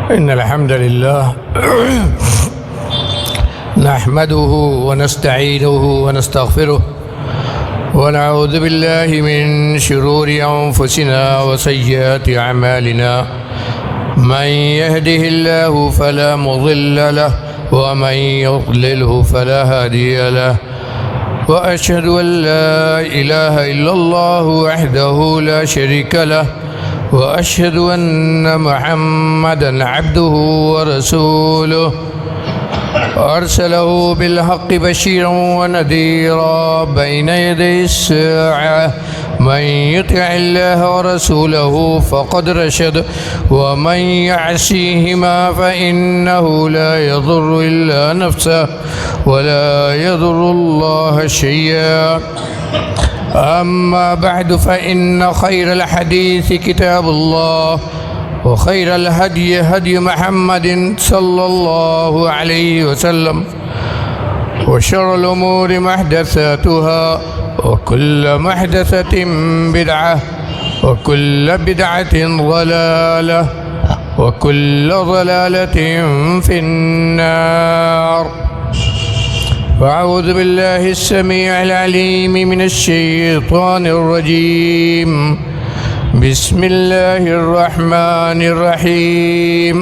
إن الحمد لله نحمده ونستعينه ونستغفره ونعوذ بالله من شرور أنفسنا وسيئات أعمالنا من يهده الله فلا مضل له ومن يضلله فلا هادي له وأشهد أن لا إله إلا الله وحده لا شريك له وأشهد أن محمدًا عبده ورسوله أرسله بالحق بشيرا ونذيرا بين يدي الساعة من يطع الله ورسوله فقد رشد ومن يعصيهما فإنه لا يضر إلا نفسه ولا يضر الله شيئا. أما بعد فإن خير الحديث كتاب الله وخير الهدي هدي محمد صلى الله عليه وسلم وشر الأمور محدثاتها وكل محدثة بدعة وكل بدعة ضلالة وكل ضلالة في النار. فأعوذ بالله السميع العليم من الشيطان الرجيم. بسم الله الرحمن الرحيم.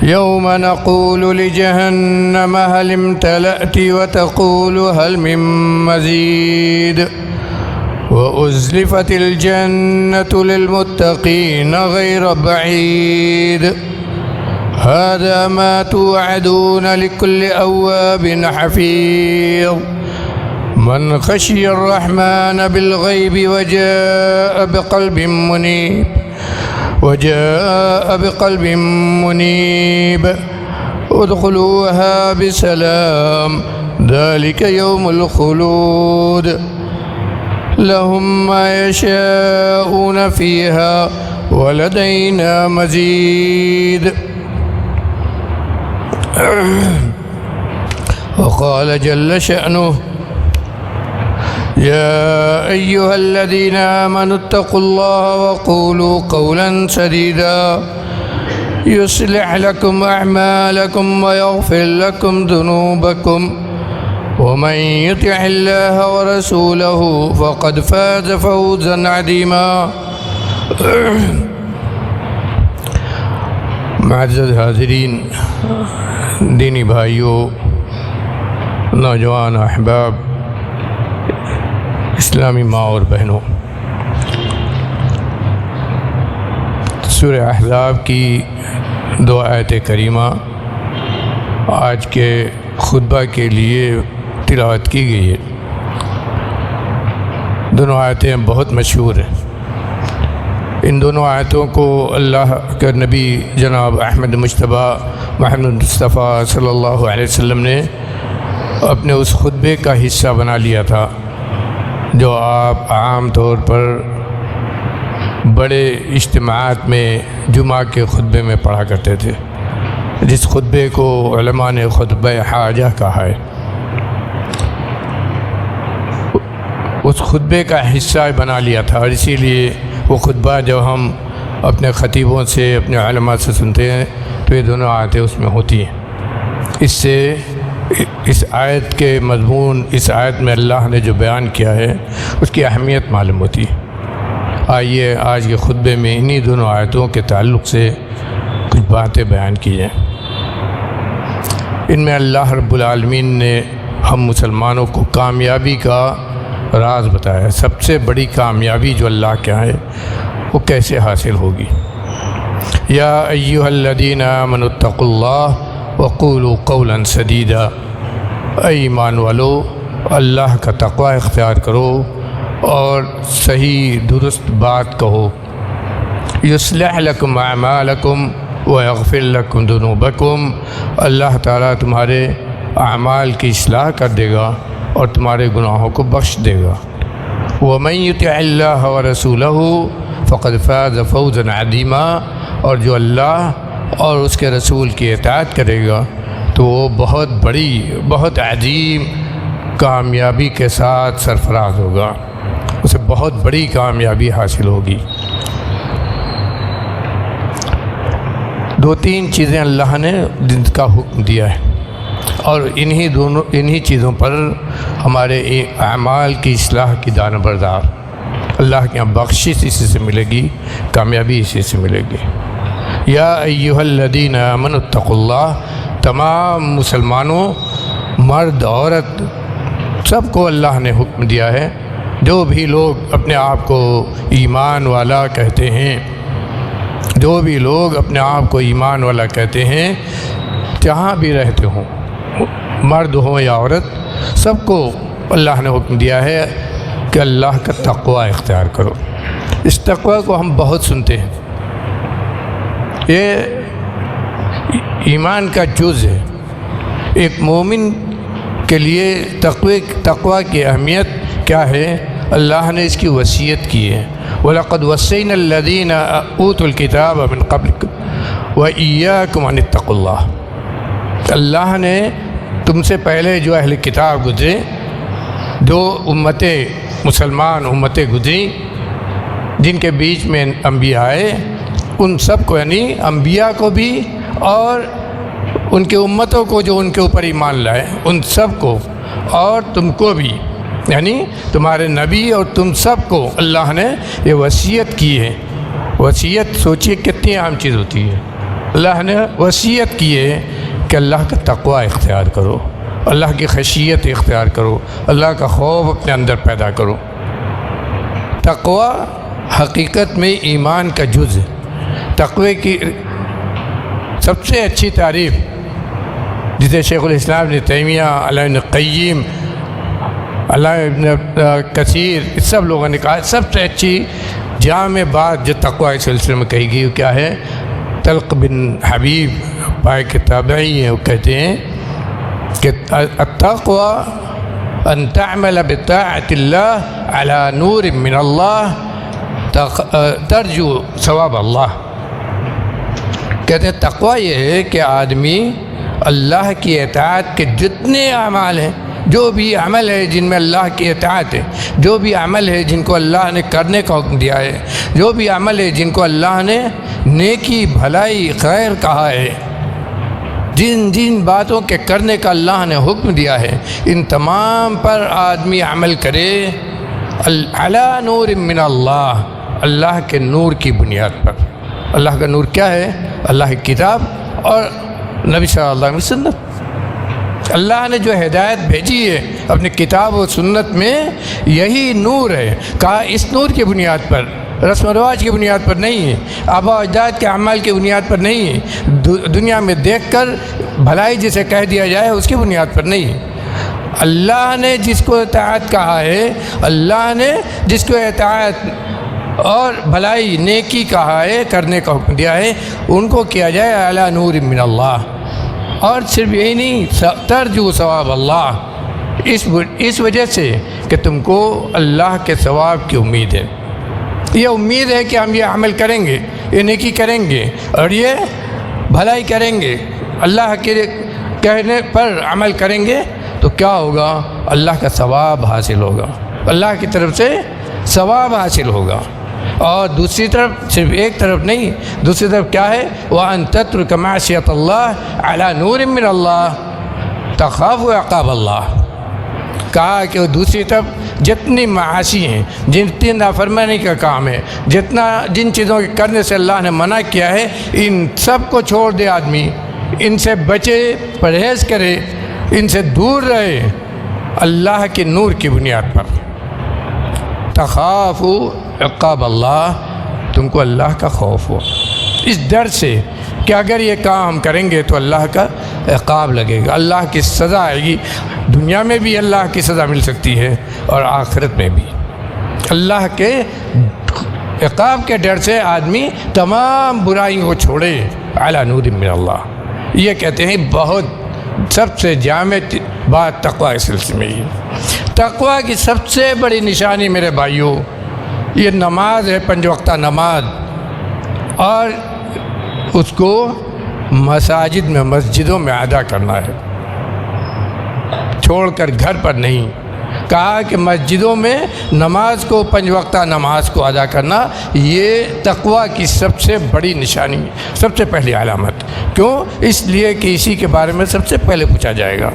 يوم نقول لجهنم هل امتلأت وتقول هل من مزيد وأزلفت الجنة للمتقين غير بعيد هذا ما توعدون لكل أواب حفيظ من خشي الرحمن بالغيب وجاء بقلب منيب ادخلوها بسلام ذلك يوم الخلود لهم ما يشاءون فيها ولدينا مزيد. وقال جل شأنه يا أيها الذين آمنوا اتقوا الله وقولوا قولا سديدا يصلح لكم أعمالكم ويغفر لكم ذنوبكم ومن يطع الله ورسوله فقد فاز فوزا عظيما. معزز حاضرین، دینی بھائیوں، نوجوان احباب، اسلامی ماں اور بہنوں، سورہ احزاب کی 2 آیت کریمہ آج کے خطبہ کے لیے تلاوت کی گئی ہے. دونوں آیتیں بہت مشہور ہیں. ان دونوں آیتوں کو اللہ کے نبی جناب احمد مجتبیٰ محمد مصطفیٰ صلی اللہ علیہ وسلم نے اپنے اس خطبے کا حصہ بنا لیا تھا جو آپ عام طور پر بڑے اجتماعات میں جمعہ کے خطبے میں پڑھا کرتے تھے، جس خطبے کو علماء نے خطبہ حاجہ کہا ہے. اس خطبے کا حصہ بنا لیا تھا، اور اسی لیے وہ خطبہ جب ہم اپنے خطیبوں سے، اپنے علماء سے سنتے ہیں تو یہ دونوں آیتیں اس میں ہوتی ہیں. اس سے اس آیت کے مضمون، اس آیت میں اللہ نے جو بیان کیا ہے اس کی اہمیت معلوم ہوتی ہے. آئیے آج کے خطبے میں انہی دونوں آیتوں کے تعلق سے کچھ باتیں بیان کی جائیں. ان میں اللہ رب العالمین نے ہم مسلمانوں کو کامیابی کا راز بتایا. سب سے بڑی کامیابی جو اللہ کے ہے وہ کیسے حاصل ہوگی. یا ایھا الذین آمنوا اتقوا اللہ وقولوا قولا سدیدا. اے ایمان والو، اللہ کا تقوی اختیار کرو اور صحیح درست بات کہو. یصلح لکم اعمالکم ویغفر لکم ذنوبکم. اللہ تعالیٰ تمہارے اعمال کی اصلاح کر دے گا اور تمہارے گناہوں کو بخش دے گا. ومن یطع اللہ ورسولہ فقد فاز فوزا عظیما. اور جو اللہ اور اس کے رسول کی اطاعت کرے گا تو وہ بہت بڑی، بہت عظیم کامیابی کے ساتھ سرفراز ہوگا، اسے بہت بڑی کامیابی حاصل ہوگی۔ دو تین چیزیں اللہ نے جن کا حکم دیا ہے، اور انہی چیزوں پر ہمارے اعمال کی اصلاح کی دان بردار، اللہ کے یہاں بخشش اسی سے ملے گی، کامیابی اسی سے ملے گی۔ یا ایھا الذین آمنوا اتقوا اللہ، تمام مسلمانوں، مرد عورت سب کو اللہ نے حکم دیا ہے، جو بھی لوگ اپنے آپ کو ایمان والا کہتے ہیں، جو بھی لوگ اپنے آپ کو ایمان والا کہتے ہیں، جہاں بھی رہتے ہوں، مرد ہوں یا عورت، سب کو اللہ نے حکم دیا ہے کہ اللہ کا تقوی اختیار کرو۔ اس تقوی کو ہم بہت سنتے ہیں، یہ ایمان کا جز ہے۔ ایک مومن کے لیے تقوی کی اہمیت کیا ہے؟ اللہ نے اس کی وصیت کی ہے، وَلَقَدْ وَصَّيْنَا الَّذِينَ أُوتُوا الْكِتَابَ مِنْ قَبْلِكُمْ وَإِيَّاكُمْ أَنِ اتَّقُوا اللَّهَ۔ اللہ نے تم سے پہلے جو اہل کتاب گزرے، جو مسلمان امتیں گزری، جن کے بیچ میں انبیاء آئے، ان سب کو، یعنی انبیاء کو بھی اور ان کے امتوں کو جو ان کے اوپر ایمان لائے، ان سب کو، اور تم کو بھی، یعنی تمہارے نبی اور تم سب کو اللہ نے یہ وصیت کی ہے۔ وصیت سوچیے کتنی اہم چیز ہوتی ہے۔ اللہ نے وصیت کی ہے کہ اللہ کا تقوی اختیار کرو، اللہ کی خشیت اختیار کرو، اللہ کا خوف اپنے اندر پیدا کرو۔ تقوی حقیقت میں ایمان کا جز ہے۔ تقوی کی سب سے اچھی تعریف، جسے شیخ الاسلام ابن تیمیہ، علامہ ابن قیم، علامہ ابن کثیر، اس سب لوگوں نے کہا سب سے اچھی جامع بات جو تقوی کے سلسلے میں کہی گئی وہ کیا ہے؟ طلق بن حبیب پائے کے تابعی ہیں، وہ کہتے ہیں کہ التقوی ان تعمل بطاعت اللہ علی نور من اللہ ترجو ثواب اللہ۔ کہتے ہیں تقوی یہ ہے کہ آدمی اللہ کی اطاعت کے جتنے اعمال ہیں، جو بھی عمل ہے جن میں اللہ کی اطاعت ہے، جو بھی عمل ہے جن کو اللہ نے کرنے کا حکم دیا ہے، جو بھی عمل ہے جن کو اللہ نے نیکی، بھلائی، خیر کہا ہے، جن باتوں کے کرنے کا اللہ نے حکم دیا ہے، ان تمام پر آدمی عمل کرے علی نور من اللہ، اللہ کے نور کی بنیاد پر۔ اللہ کا نور کیا ہے؟ اللہ کی کتاب اور نبی صلی اللہ علیہ وسلم۔ اللہ نے جو ہدایت بھیجی ہے اپنی کتاب و سنت میں، یہی نور ہے۔ کہا اس نور کی بنیاد پر، رسم و رواج کی بنیاد پر نہیں ہے، آباء و اجداد کے اعمال کی بنیاد پر نہیں ہے، دنیا میں دیکھ کر بھلائی جسے کہہ دیا جائے اس کی بنیاد پر نہیں ہے۔ اللہ نے جس کو اطاعت کہا ہے، اللہ نے جس کو اطاعت اور بھلائی، نیکی کہا ہے، کرنے کا حکم دیا ہے، ان کو کیا جائے اعلیٰ نور من اللہ۔ اور صرف یہی نہیں، ترجو ثواب اللہ، اس وجہ سے کہ تم کو اللہ کے ثواب کی امید ہے۔ یہ امید ہے کہ ہم یہ عمل کریں گے، یہ نیکی کریں گے اور یہ بھلائی کریں گے، اللہ کے کہنے پر عمل کریں گے تو کیا ہوگا؟ اللہ کا ثواب حاصل ہوگا، اللہ کی طرف سے ثواب حاصل ہوگا۔ اور دوسری طرف، صرف ایک طرف نہیں، دوسری طرف کیا ہے؟ وَأَن تَتْرُكَ مَعْصِيَةَ اللَّهِ عَلَى نُورٍ مِّنَ اللَّهِ تَخَافُ عِقَابَ اللَّهِ۔ کہا کہ دوسری طرف جتنی معاصی ہیں، جتنی نافرمانی کا کام ہے، جن چیزوں کے کرنے سے اللہ نے منع کیا ہے، ان سب کو چھوڑ دے آدمی، ان سے بچے، پرہیز کرے، ان سے دور رہے، اللہ کے نور کی بنیاد پر۔ تخاف عقاب اللہ، تم کو اللہ کا خوف ہو، اس ڈر سے کہ اگر یہ کام کریں گے تو اللہ کا عقاب لگے گا، اللہ کی سزا آئے گی، دنیا میں بھی اللہ کی سزا مل سکتی ہے اور آخرت میں بھی۔ اللہ کے عقاب کے ڈر سے آدمی تمام برائیوں کو چھوڑے علی نور من اللہ۔ یہ کہتے ہیں بہت سب سے جامع بات تقوی کے سلسلے میں ہی۔ تقوی کی سب سے بڑی نشانی میرے بھائیوں یہ نماز ہے، 5 وقتہ نماز، اور اس کو مساجد میں، مسجدوں میں ادا کرنا ہے، چھوڑ کر گھر پر نہیں۔ کہا کہ مسجدوں میں نماز کو، 5 وقتہ نماز کو ادا کرنا، یہ تقوی کی سب سے بڑی نشانی، سب سے پہلی علامت۔ کیوں؟ اس لیے کہ اسی کے بارے میں سب سے پہلے پوچھا جائے گا۔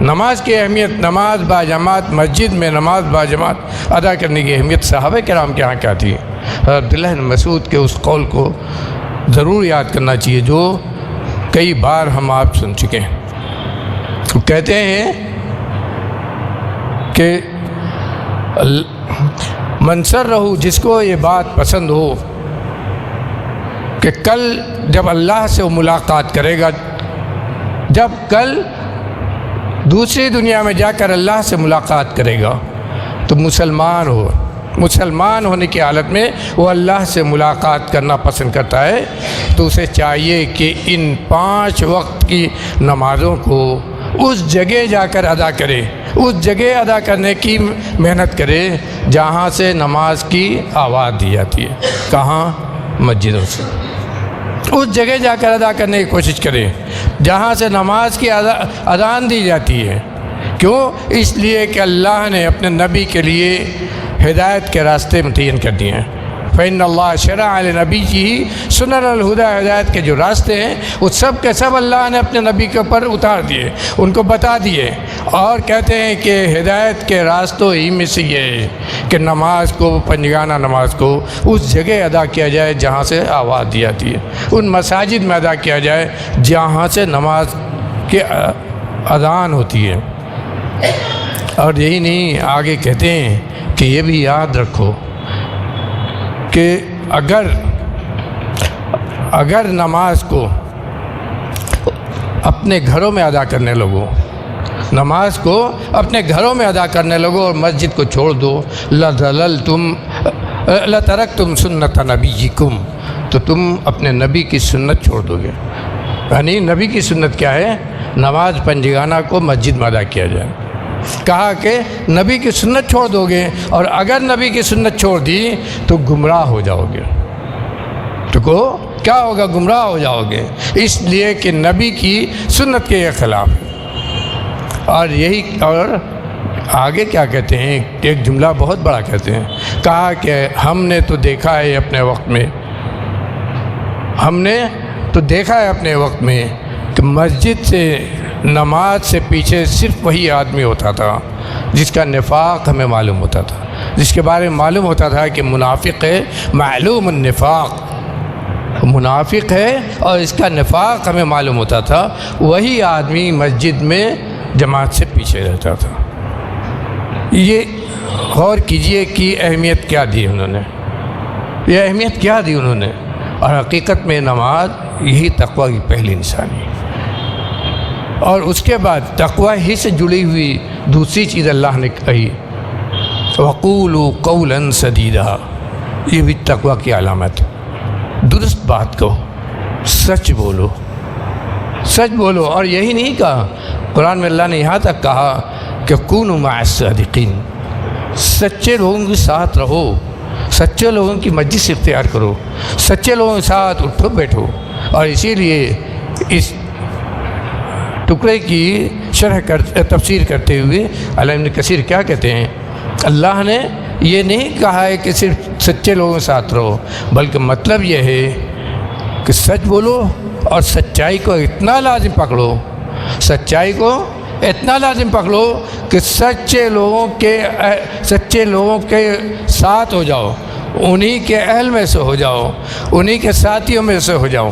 نماز کی اہمیت، نماز باجماعت، مسجد میں نماز باجماعت ادا کرنے کی اہمیت صحابہ کرام کے ہاں کیا تھی؟ عبداللہ بن مسعود کے اس قول کو ضرور یاد کرنا چاہیے جو کئی بار ہم آپ سن چکے ہیں۔ وہ کہتے ہیں کہ منصر رہو، جس کو یہ بات پسند ہو کہ کل جب اللہ سے وہ ملاقات کرے گا، جب کل دوسری دنیا میں جا کر اللہ سے ملاقات کرے گا تو مسلمان ہونے کی حالت میں وہ اللہ سے ملاقات کرنا پسند کرتا ہے، تو اسے چاہیے کہ ان 5 وقت کی نمازوں کو اس جگہ جا کر ادا کرے، اس جگہ ادا کرنے کی محنت کرے جہاں سے نماز کی آواز دی جاتی ہے۔ کہاں؟ مسجدوں سے۔ اس جگہ جا کر ادا کرنے کی کوشش کرے جہاں سے نماز کی اذان دی جاتی ہے۔ کیوں؟ اس لیے کہ اللہ نے اپنے نبی کے لیے ہدایت کے راستے متعین کر دیے ہیں۔ فإن اللہ شرع لنبیہ سنن الہدیٰ، ہدایت کے جو راستے ہیں وہ سب کے سب اللہ نے اپنے نبی کے اوپر اتار دیے، ان کو بتا دیے، اور کہتے ہیں کہ ہدایت کے راستوں ہی میں سے یہ ہے کہ نماز کو، پنجگانہ نماز کو اس جگہ ادا کیا جائے جہاں سے آواز دی جاتی ہے، ان مساجد میں ادا کیا جائے جہاں سے نماز کی اذان ہوتی ہے۔ اور یہی نہیں، آگے کہتے ہیں کہ یہ بھی یاد رکھو کہ اگر نماز کو اپنے گھروں میں ادا کرنے لگو، نماز کو اپنے گھروں میں ادا کرنے لگو اور مسجد کو چھوڑ دو، لَتَرَكْتُمْ سُنَّةَ نَبِيِّكُمْ، تو تم اپنے نبی کی سنت چھوڑ دو گے۔ یعنی نبی کی سنت کیا ہے؟ نماز پنجگانہ کو مسجد میں ادا کیا جائے۔ کہا کہ نبی کی سنت چھوڑ دو گے، اور اگر نبی کی سنت چھوڑ دی تو گمراہ ہو جاؤ گے۔ تو کیا ہوگا؟ گمراہ ہو جاؤ گے، اس لیے کہ نبی کی سنت کے خلاف ہے۔ اور آگے کیا کہتے ہیں؟ ایک جملہ بہت بڑا کہتے ہیں، کہا کہ ہم نے تو دیکھا ہے اپنے وقت میں کہ مسجد سے، نماز سے پیچھے صرف وہی آدمی ہوتا تھا جس کا نفاق ہمیں معلوم ہوتا تھا، جس کے بارے میں معلوم ہوتا تھا کہ منافق ہے، معلوم النفاق، منافق ہے اور اس کا نفاق ہمیں معلوم ہوتا تھا، وہی آدمی مسجد میں جماعت سے پیچھے رہتا تھا۔ یہ غور کیجئے کہ اہمیت کیا دی انہوں نے، یہ اہمیت کیا دی انہوں نے، اور حقیقت میں نماز یہی تقوی کی پہلی نشانی ہے۔ اور اس کے بعد تقوی ہی سے جڑی ہوئی دوسری چیز اللہ نے کہی، وَقُولُوا قَوْلًا سَدِيدًا، یہ بھی تقوی کی علامت ہے۔ درست بات کہو، سچ بولو، سچ بولو۔ اور یہی نہیں کہا، قرآن میں اللہ نے یہاں تک کہا کہ کونوا مع الصادقین، سچے لوگوں کے ساتھ رہو، سچے لوگوں کی مجلس اختیار کرو، سچے لوگوں کے ساتھ اٹھو بیٹھو۔ اور اسی لیے اس ٹکڑے کی تفسیر کرتے ہوئے علامہ ابن کثیر کیا کہتے ہیں؟ اللہ نے یہ نہیں کہا ہے کہ صرف سچے لوگوں کے ساتھ رہو، بلکہ مطلب یہ ہے کہ سچ بولو اور سچائی کو اتنا لازم پکڑو، سچائی کو اتنا لازم پکڑو کہ سچے لوگوں کے ساتھ ہو جاؤ، انہی کے اہل میں سے ہو جاؤ، انہی کے ساتھیوں میں سے ہو جاؤ۔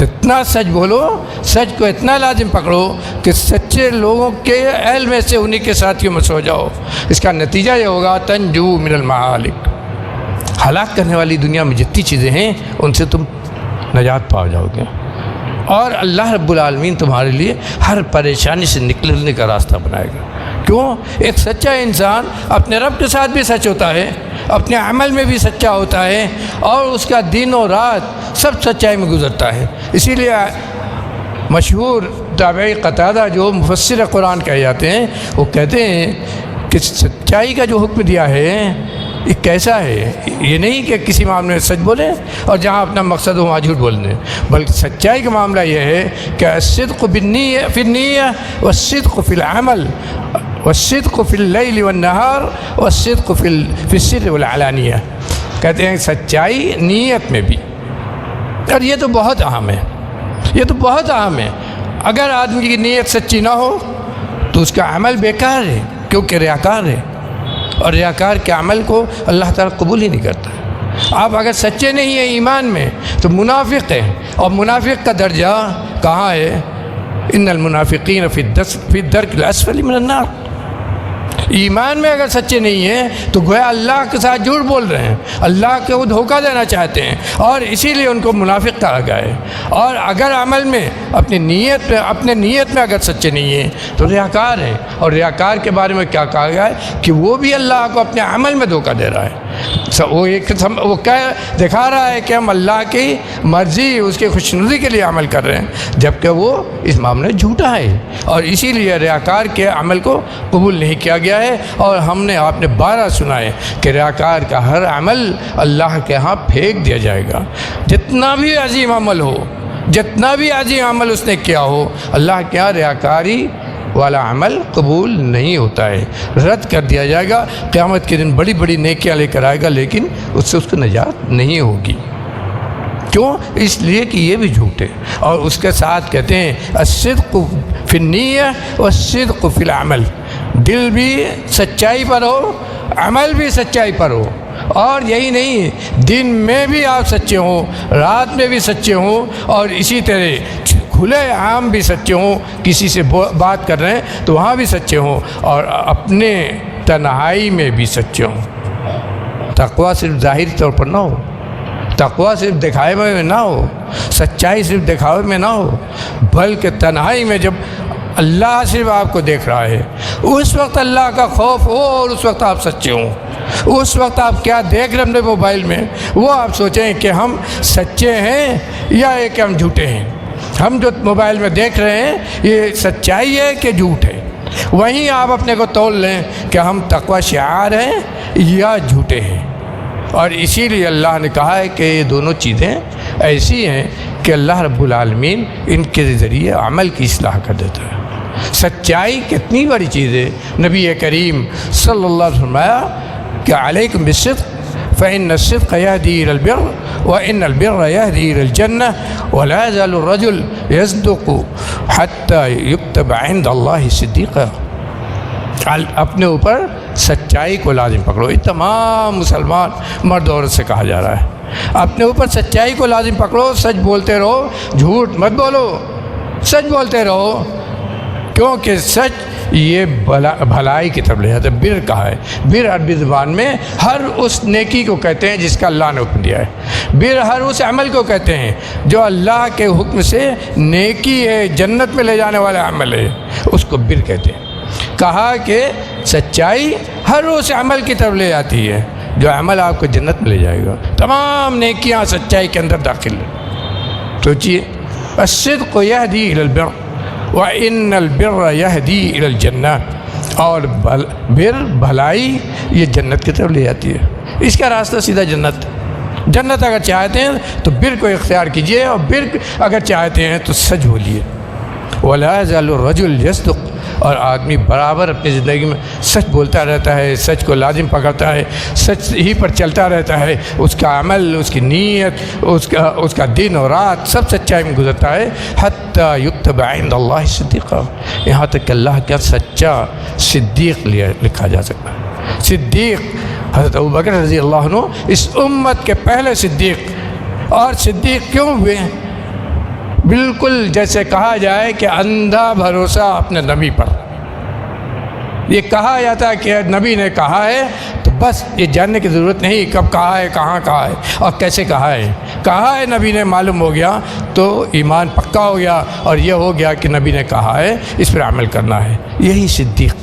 اتنا سچ بولو، سچ کو اتنا لازم پکڑو کہ سچے لوگوں کے اہل میں سے، انہی کے ساتھیوں میں سے ہو جاؤ۔ اس کا نتیجہ یہ ہوگا تنجو من المہالک، ہلاک کرنے والی دنیا میں جتنی چیزیں ہیں ان سے تم نجات پا جاؤ گے، اور اللہ رب العالمین تمہارے لیے ہر پریشانی سے نکلنے کا راستہ بنائے گا۔ کیوں؟ ایک سچا انسان اپنے رب کے ساتھ بھی سچ ہوتا ہے، اپنے عمل میں بھی سچا ہوتا ہے، اور اس کا دن و رات سب سچائی میں گزرتا ہے۔ اسی لیے مشہور تابعی قتادہ جو مفسر قرآن کہے جاتے ہیں، وہ کہتے ہیں کہ سچائی کا جو حکم دیا ہے یہ کیسا ہے؟ یہ نہیں کہ کسی معاملے میں سچ بولیں اور جہاں اپنا مقصد ہو وہاں جھوٹ بول دیں، بلکہ سچائی کا معاملہ یہ ہے کہ الصدق فی النیہ والصدق فی العمل والصدق فی اللیل والنہار والصدق فی السر والعلانیہ۔ کہتے ہیں سچائی نیت میں بھی، اور یہ تو بہت اہم ہے، یہ تو بہت اہم ہے۔ اگر آدمی کی نیت سچی نہ ہو تو اس کا عمل بیکار ہے، کیونکہ ریاکار ہے، اور ریاکار کے عمل کو اللہ تعالیٰ قبول ہی نہیں کرتا۔ آپ اگر سچے نہیں ہیں ایمان میں تو منافق ہیں، اور منافق کا درجہ کہاں ہے؟ ان المنافقین فی الدرک الاسفل من النار۔ ایمان میں اگر سچے نہیں ہیں تو گویا اللہ کے ساتھ جھوٹ بول رہے ہیں، اللہ کو دھوکہ دینا چاہتے ہیں، اور اسی لیے ان کو منافق کہا گیا ہے۔ اور اگر عمل میں اپنے نیت میں اگر سچے نہیں ہیں تو ریاکار ہیں، اور ریاکار کے بارے میں کیا کہا گیا ہے کہ وہ بھی اللہ کو اپنے عمل میں دھوکہ دے رہا ہے۔ وہ کیا دکھا رہا ہے کہ ہم اللہ کی مرضی، اس کی خوشنودی کے لیے عمل کر رہے ہیں، جبکہ وہ اس معاملے جھوٹا ہے، اور اسی لیے ریاکار کے عمل کو قبول نہیں کیا گیا ہے۔ اور ہم نے آپ نے 12 سنا ہے کہ ریاکار کا ہر عمل اللہ کے ہاں پھینک دیا جائے گا، جتنا بھی عظیم عمل ہو، جتنا بھی عظیم عمل اس نے کیا ہو، اللہ کے ہاں ریاکاری والا عمل قبول نہیں ہوتا ہے، رد کر دیا جائے گا۔ قیامت کے دن بڑی بڑی نیکیاں لے کر آئے گا، لیکن اس سے اس کو نجات نہیں ہوگی۔ کیوں؟ اس لیے کہ یہ بھی جھوٹ ہے۔ اور اس کے ساتھ کہتے ہیں الصدق فی النیہ والصدق فی العمل، دل بھی سچائی پر ہو، عمل بھی سچائی پر ہو۔ اور یہی نہیں، دن میں بھی آپ سچے ہوں، رات میں بھی سچے ہوں، اور اسی طرح کھلے عام بھی سچے ہوں، کسی سے بات کر رہے ہیں تو وہاں بھی سچے ہوں، اور اپنے تنہائی میں بھی سچے ہوں۔ تقویٰ صرف ظاہری طور پر نہ ہو، تقویٰ صرف دکھائے میں نہ ہو، سچائی صرف دکھاوے میں نہ ہو، بلکہ تنہائی میں جب اللہ صرف آپ کو دیکھ رہا ہے، اس وقت اللہ کا خوف ہو، اور اس وقت آپ سچے ہوں۔ اس وقت آپ کیا دیکھ رہے ہیں موبائل میں، وہ آپ سوچیں کہ ہم سچے ہیں یا کہ ہم جھوٹے ہیں۔ ہم جو موبائل میں دیکھ رہے ہیں یہ سچائی ہے کہ جھوٹ ہے، وہیں آپ اپنے کو تول لیں کہ ہم تقوی شعار ہیں یا جھوٹے ہیں۔ اور اسی لیے اللہ نے کہا ہے کہ یہ دونوں چیزیں ایسی ہیں کہ اللہ رب العالمین ان کے ذریعے عمل کی اصلاح کر دیتا ہے۔ سچائی کتنی بڑی چیز ہے۔ نبی کریم صلی اللہ علیہ وسلم فرمایا کہ علیکم بالصدق فإن الصدق يهدي إلى البر وإن البر يهدي إلى الجنة ولا يزال الرجل يصدق حتى يكتب عند الله صديقا۔ اپنے اوپر سچائی کو لازم پکڑو۔ یہ تمام مسلمان مرد عورت سے کہا جا رہا ہے، اپنے اوپر سچائی کو لازم پکڑو، سچ بولتے رہو، جھوٹ مت بولو، سچ بولتے رہو، کیونکہ سچ یہ بھلائی کی طرف لے جاتا ہے۔ بر کہا ہے، بر عربی زبان میں ہر اس نیکی کو کہتے ہیں جس کا اللہ نے حکم دیا ہے۔ بر ہر اس عمل کو کہتے ہیں جو اللہ کے حکم سے نیکی ہے، جنت میں لے جانے والا عمل ہے، اس کو بر کہتے ہیں۔ کہا کہ سچائی ہر اس عمل کی طرف لے جاتی ہے جو عمل آپ کو جنت میں لے جائے گا۔ تمام نیکیاں سچائی کے اندر داخل ہیں۔ سوچیے، الصدق یہدی الی البر وَإِنَّ الْبِرَّ يَهْدِي إِلَى الْجَنَّةِ، اور بر بھلائی یہ جنت کی طرف لے جاتی ہے۔ اس کا راستہ سیدھا جنت اگر چاہتے ہیں تو بر کو اختیار کیجئے، اور بر اگر چاہتے ہیں تو سچ بولیے۔ وَلَا يَزَالُ الرَّجُلُ يَصْدُقُ، اور آدمی برابر اپنی زندگی میں سچ بولتا رہتا ہے، سچ کو لازم پکڑتا ہے، سچ ہی پر چلتا رہتا ہے، اس کا عمل، اس کی نیت، اس کا دن اور رات سب سچائی میں گزرتا ہے۔ حتیٰ یکتب عند اللہ صدیقا، یہاں تک کہ اللہ کا سچا صدیق لکھا جا سکتا ہے۔ صدیق حضرت ابوبکر رضی اللہ عنہ اس امت کے پہلے صدیق، اور صدیق کیوں ہوئے؟ بالکل جیسے کہا جائے کہ اندھا بھروسہ اپنے نبی پر۔ یہ کہا جاتا ہے کہ نبی نے کہا ہے تو بس یہ جاننے کی ضرورت نہیں کب کہا ہے، کہاں کہا ہے، اور کیسے کہا ہے نبی نے، معلوم ہو گیا تو ایمان پکا ہو گیا، اور یہ ہو گیا کہ نبی نے کہا ہے، اس پر عمل کرنا ہے۔ یہی صدیق،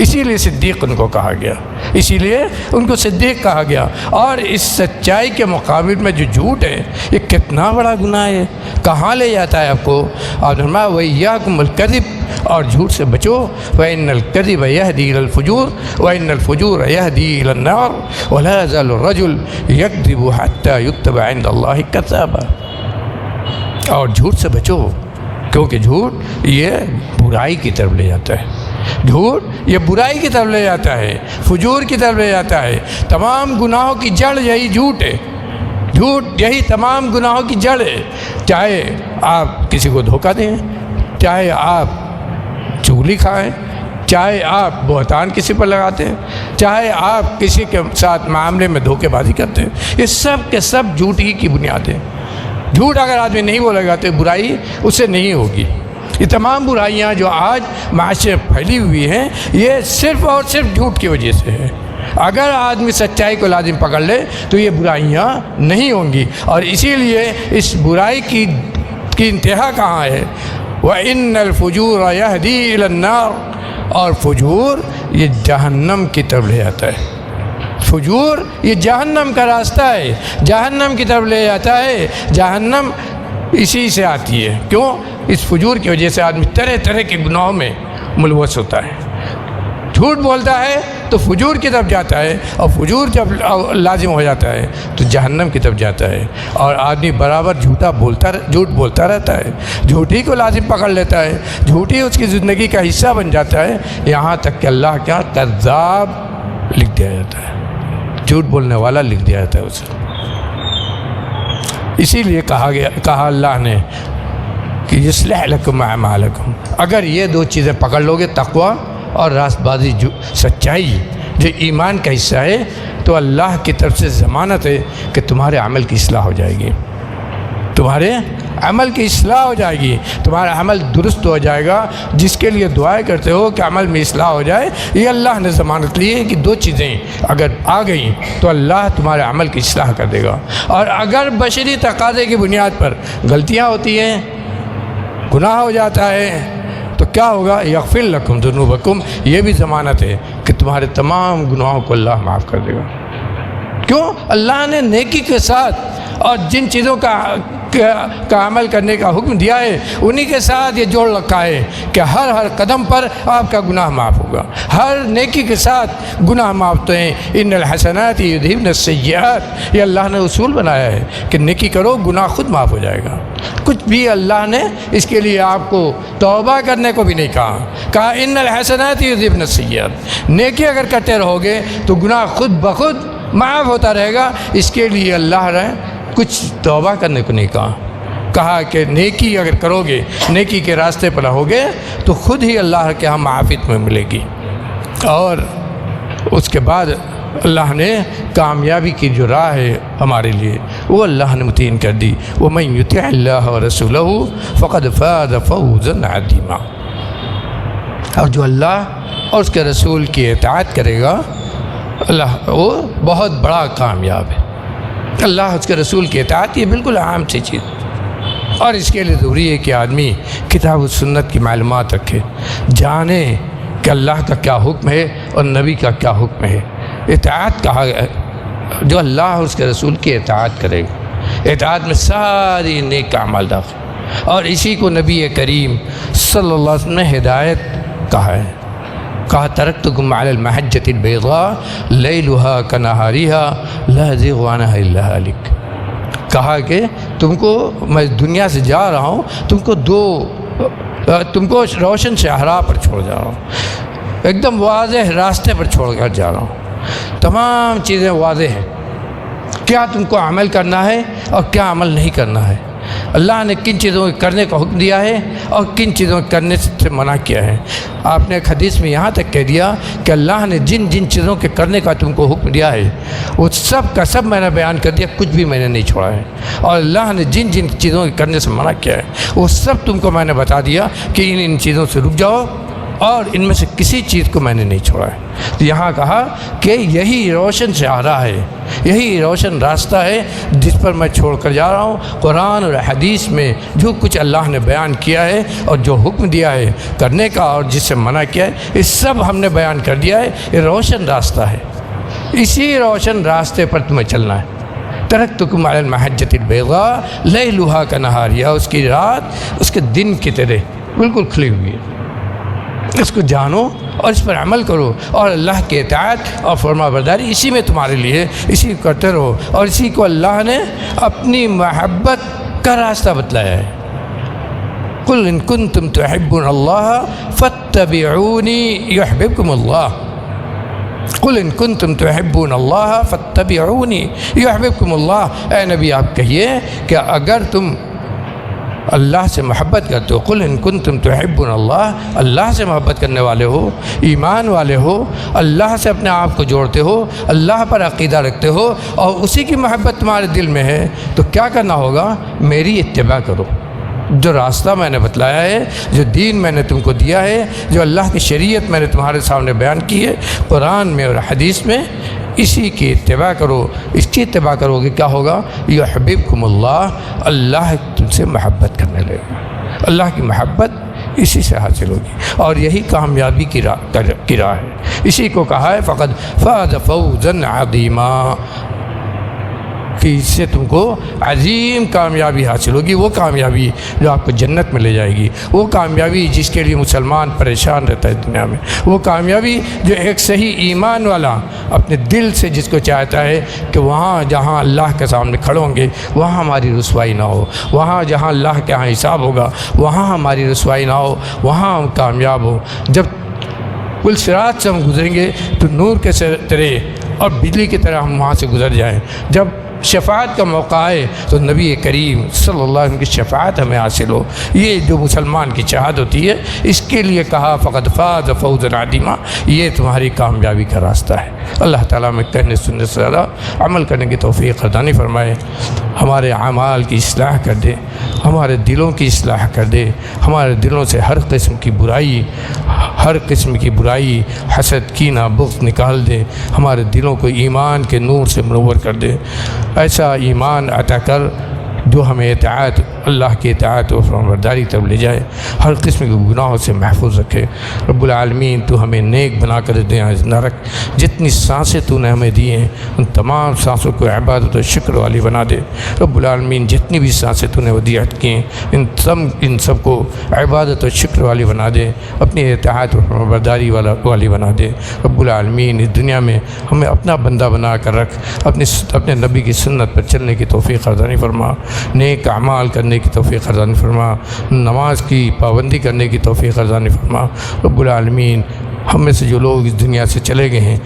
اسی لیے صدیق ان کو کہا گیا، اسی لیے ان کو صدیق کہا گیا۔ اور اس سچائی کے مقابل میں جو جھوٹ ہے یہ کتنا بڑا گناہ ہے، کہاں لے جاتا ہے آپ کو۔ اور فرمایا وَإِيَّاكُمُ الْكَذِبَ، اور جھوٹ سے بچو۔ وَإِنَّ الْكَذِبَ يَهْدِي إِلَى الْفُجُورِ وَإِنَّ الْفُجُورَ يَهْدِي إِلَى النَّارِ وَلَا يَزَالُ الرَّجُلُ يَكْذِبُ حَتَّى يُكْتَبَ عِندَ اللَّهِ كَذَّابًا، اور جھوٹ سے بچو، کیونکہ جھوٹ یہ برائی کی طرف لے جاتا ہے، جھوٹ یہ برائی کی طرف لے جاتا ہے، فجور کی طرف لے جاتا ہے۔ تمام گناہوں کی جڑ یہی جھوٹ ہے۔ جھوٹ یہی تمام گناہوں کی جڑ ہے، چاہے آپ کسی کو دھوکہ دیں، چاہے آپ چغلی کھائیں، چاہے آپ بہتان کسی پر لگاتے ہیں، چاہے آپ کسی کے ساتھ معاملے میں دھوکے بازی کرتے ہیں، یہ سب کے سب جھوٹ ہی کی بنیاد ہے۔ جھوٹ اگر آدمی نہیں بولے گا تو برائی اس سے نہیں ہوگی۔ یہ تمام برائیاں جو آج معاشرے میں پھیلی ہوئی ہیں، یہ صرف اور صرف جھوٹ کی وجہ سے ہے۔ اگر آدمی سچائی کو لازم پکڑ لے تو یہ برائیاں نہیں ہوں گی، اور اسی لیے اس برائی کی انتہا کہاں ہے؟ وَإِنَّ الْفُجُورَ يَهْدِي إِلَى النَّارِ، اور فجور یہ جہنم کی طرف لے جاتا ہے۔ فجور یہ جہنم کا راستہ ہے، جہنم کی طرف لے جاتا ہے۔ جہنم اسی سے آتی ہے۔ کیوں؟ اس فجور کی وجہ سے آدمی طرح طرح کے گناہوں میں ملوث ہوتا ہے۔ جھوٹ بولتا ہے تو فجور کی طرف جاتا ہے، اور فجور جب لازم ہو جاتا ہے تو جہنم کی طرف جاتا ہے، اور آدمی برابر جھوٹ بولتا رہتا ہے، جھوٹ ہی کو لازم پکڑ لیتا ہے، جھوٹ ہی اس کی زندگی کا حصہ بن جاتا ہے، یہاں تک کہ اللہ کیا کذاب لکھ دیا جاتا ہے، جھوٹ بولنے والا لکھ دیا جاتا ہے اسے۔ اسی لیے کہا اللہ نے کہ یصلح لکم اعمالکم، اگر یہ دو چیزیں پکڑ لو گے، تقوی اور راست بازی، جو سچائی جو ایمان کا حصہ ہے، تو اللہ کی طرف سے ضمانت ہے کہ تمہارے عمل کی اصلاح ہو جائے گی، تمہارے عمل کی اصلاح ہو جائے گی، تمہارا عمل درست ہو جائے گا۔ جس کے لیے دعائیں کرتے ہو کہ عمل میں اصلاح ہو جائے، یہ اللہ نے ضمانت لی ہے کہ دو چیزیں اگر آ گئیں تو اللہ تمہارے عمل کی اصلاح کر دے گا۔ اور اگر بشری تقاضے کی بنیاد پر غلطیاں ہوتی ہیں، گناہ ہو جاتا ہے، تو کیا ہوگا؟ یغفر لکم ذنوبکم، یہ بھی ضمانت ہے کہ تمہارے تمام گناہوں کو اللہ معاف کر دے گا۔ کیوں؟ اللہ نے نیکی کے ساتھ اور جن چیزوں کا عمل کرنے کا حکم دیا ہے، انہی کے ساتھ یہ جوڑ رکھا ہے کہ ہر قدم پر آپ کا گناہ معاف ہوگا، ہر نیکی کے ساتھ گناہ معاف تو ہیں۔ ان الحسنات یذہبن السیئات، یہ اللہ نے اصول بنایا ہے کہ نیکی کرو، گناہ خود معاف ہو جائے گا۔ کچھ بھی اللہ نے اس کے لیے آپ کو توبہ کرنے کو بھی نہیں کہا ان الحسنات یذہبن السیئات، نیکی اگر کرتے رہو گے تو گناہ خود بخود معاف ہوتا رہے گا۔ اس کے لیے اللہ نے کچھ توبہ کرنے کو نہیں کہا کہ نیکی اگر کرو گے، نیکی کے راستے پر رہو گے تو خود ہی اللہ کے ہاں معافی تمہیں ملے گی۔ اور اس کے بعد اللہ نے کامیابی کی جو راہ ہے ہمارے لیے، وہ اللہ نے متعین کر دی۔ وَمَن يُطِعِ اللَّهَ وَرَسُولَهُ فَقَدْ فَازَ فَوْزًا عَظِيمًا، اور جو اللہ اور اس کے رسول کی اطاعت کرے گا، اللہ وہ بہت بڑا کامیاب ہے۔ اللہ اس کے رسول کی اطاعت یہ بالکل عام سی چیز، اور اس کے لیے ضروری ہے کہ آدمی کتاب و سنت کی معلومات رکھے، جانے کہ اللہ کا کیا حکم ہے اور نبی کا کیا حکم ہے۔ اطاعت کہا ہے، جو اللہ اور اس کے رسول کی اطاعت کرے گا، اطاعت میں ساری نیک اعمال داخل، اور اسی کو نبی کریم صلی اللہ علیہ وسلم نے ہدایت کہا ہے۔ کہا ترکتکم علی المحجۃ البیضاء لیلھا کنہارھا لا یزیغ عنھا الا ہالک، کہا کہ تم کو میں دنیا سے جا رہا ہوں، تم کو روشن شاہراہ پر چھوڑ جا رہا ہوں، ایک دم واضح راستے پر چھوڑ کر جا رہا ہوں، تمام چیزیں واضح ہیں، کیا تم کو عمل کرنا ہے اور کیا عمل نہیں کرنا ہے، اللہ نے کن چیزوں کو کرنے کا حکم دیا ہے اور کن چیزوں کو کرنے سے منع کیا ہے۔ آپ نے ایک حدیث میں یہاں تک کہہ دیا کہ اللہ نے جن جن چیزوں کے کرنے کا تم کو حکم دیا ہے وہ سب کا سب میں نے بیان کر دیا، کچھ بھی میں نے نہیں چھوڑا ہے، اور اللہ نے جن جن چیزوں کے کرنے سے منع کیا ہے وہ سب تم کو میں نے بتا دیا کہ ان چیزوں سے رک جاؤ، اور ان میں سے کسی چیز کو میں نے نہیں چھوڑا ہے۔ تو یہاں کہا کہ یہی روشن شاہراہ ہے، یہی روشن راستہ ہے جس پر میں چھوڑ کر جا رہا ہوں۔ قرآن اور حدیث میں جو کچھ اللہ نے بیان کیا ہے اور جو حکم دیا ہے کرنے کا اور جس سے منع کیا ہے، یہ سب ہم نے بیان کر دیا ہے، یہ روشن راستہ ہے، اسی روشن راستے پر تمہیں چلنا ہے۔ ترکتکم علی المحجۃ البیضاء لیلھا کنہارھا، اس کی رات اس کے دن کی طرح بالکل کھلی ہوئی ہے، اس کو جانو اور اس پر عمل کرو، اور اللہ کی اطاعت اور فرما برداری اسی میں تمہارے لیے، اسی کو کرتے رہو، اور اسی کو اللہ نے اپنی محبت کا راستہ بتلایا ہے۔ قل ان کنتم تحبون اللہ فاتبعونی یحببکم اللہ، قل ان کنتم تحبون اللہ فاتبعونی یحببکم اللہ، اے نبی آپ کہیے کہ اگر تم اللہ سے محبت کرتے ہو، قل ان کنتم تحبون اللہ، اللہ سے محبت کرنے والے ہو، ایمان والے ہو، اللہ سے اپنے آپ کو جوڑتے ہو، اللہ پر عقیدہ رکھتے ہو اور اسی کی محبت تمہارے دل میں ہے، تو کیا کرنا ہوگا؟ میری اتباع کرو۔ جو راستہ میں نے بتلایا ہے، جو دین میں نے تم کو دیا ہے، جو اللہ کی شریعت میں نے تمہارے سامنے بیان کی ہے قرآن میں اور حدیث میں، اسی کی اتباع کرو۔ اس کی اتباع کرو گے کیا ہوگا؟ یحببکم اللہ، اللہ تم سے محبت کرنے لگے گا۔ اللہ کی محبت اسی سے حاصل ہوگی اور یہی کامیابی کی راہ ہے۔ اسی کو کہا ہے فقد فاز فوزا عظیما، کہ اس سے تم کو عظیم کامیابی حاصل ہوگی، وہ کامیابی جو آپ کو جنت میں لے جائے گی، وہ کامیابی جس کے لیے مسلمان پریشان رہتا ہے دنیا میں، وہ کامیابی جو ایک صحیح ایمان والا اپنے دل سے جس کو چاہتا ہے کہ وہاں جہاں اللہ کے سامنے کھڑے ہوں گے وہاں ہماری رسوائی نہ ہو، وہاں جہاں اللہ کے ہاں حساب ہوگا وہاں ہماری رسوائی نہ ہو، وہاں ہم کامیاب ہو۔ جب پل صراط سے ہم گزریں گے تو نور کے طرح اور بجلی کی طرح ہم وہاں سے گزر جائیں۔ جب شفاعت کا موقع آئے تو نبی کریم صلی اللہ علیہ وسلم کی شفاعت ہمیں حاصل ہو، یہ جو مسلمان کی چاہت ہوتی ہے، اس کے لیے کہا فقد فاز فوزا عظیما، یہ تمہاری کامیابی کا راستہ ہے۔ اللہ تعالیٰ میں کہنے سننے سے زیادہ عمل کرنے کی توفیق عطا فرمائے، ہمارے اعمال کی اصلاح کر دے، ہمارے دلوں کی اصلاح کر دے، ہمارے دلوں سے ہر قسم کی برائی، حسد، کینہ، بغض نکال دے، ہمارے دلوں کو ایمان کے نور سے منور کر دے، ایسا ایمان عطا کر جو ہمیں اطاعت، اللہ کی اطاعت و فرمانبرداری تب لے جائے، ہر قسم کے گناہوں سے محفوظ رکھے۔ رب العالمین تو ہمیں نیک بنا کر دنیا نہ رکھ، جتنی سانسیں تو نے ہمیں دی ہیں ان تمام سانسوں کو عبادت و شکر والی بنا دے۔ رب العالمین جتنی بھی سانسیں تو نے ودیعت کی ہیں ان سب کو عبادت و شکر والی بنا دے، اپنی اطاعت و فرمانبرداری والی بنا دے۔ رب العالمین اس دنیا میں ہمیں اپنا بندہ بنا کر رکھ، اپنے نبی کی سنت پر چلنے کی توفیق عطا فرما، نیک اعمال کرنے کی توفیق عطا فرما، نماز کی پابندی کرنے کی توفیق عطا فرما۔ رب العالمین ہم میں سے جو لوگ اس دنیا سے چلے گئے ہیں،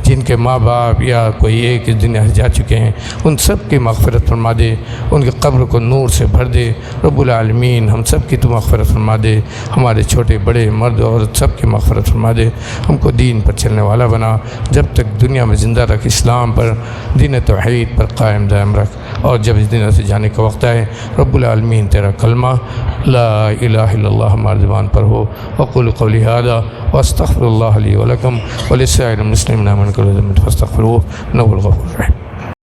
جن کے ماں باپ یا کوئی ایک اس دنیا سے جا چکے ہیں، ان سب کی مغفرت فرما دے، ان کے قبر کو نور سے بھر دے۔ رب العالمین ہم سب کی تو مغفرت فرما دے، ہمارے چھوٹے بڑے مرد عورت سب کی مغفرت فرما دے، ہم کو دین پر چلنے والا بنا، جب تک دنیا میں زندہ رکھ، اسلام پر، دین توحید پر قائم دائم رکھ، اور جب اس دنیا سے جانے کا وقت آئے رب العالمین تیرا کلمہ لا الہ الا اللہ ہماری زبان پر ہو۔ اقول قولی ھذا واستغفر اللہ لی ولکم ولسائر المسلمین من کل ذنب فاستغفروہ انہ هو الغفور الرحیم۔